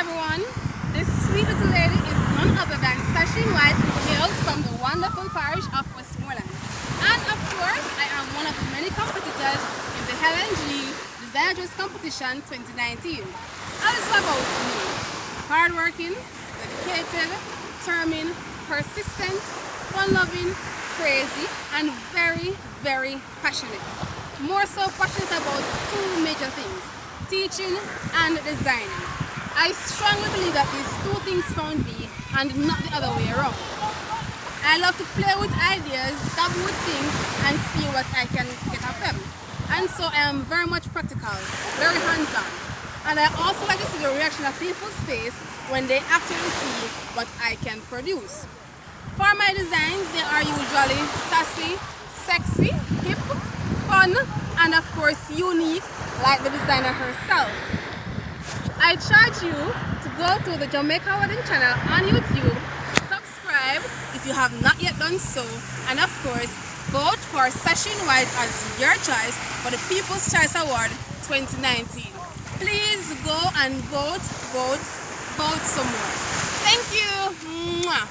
everyone, this sweet little lady is none other than Sascheene Whyte, who hails from the wonderful parish of Westmoreland. And of course, I am one of the many competitors in the Helen G Design Dress Competition 2019. That is about me. Hardworking, dedicated, determined, persistent, fun-loving, crazy, and very, very passionate. More so passionate about two major things: teaching and designing. I strongly believe that these two things found me and not the other way around. I love to play with ideas, dabble with things, and see what I can get of them. And so I am very much practical, very hands-on. And I also like to see the reaction of people's face when they actually see what I can produce. For my designs, they are usually sassy, sexy, hip, fun, and of course unique, like the designer herself. I charge you to go to the Jamaica Wedding channel on YouTube, subscribe if you have not yet done so, and of course vote for Sascheene Whyte as your choice for the People's Choice Award 2019. Please go and vote some more. Thank you. Mwah.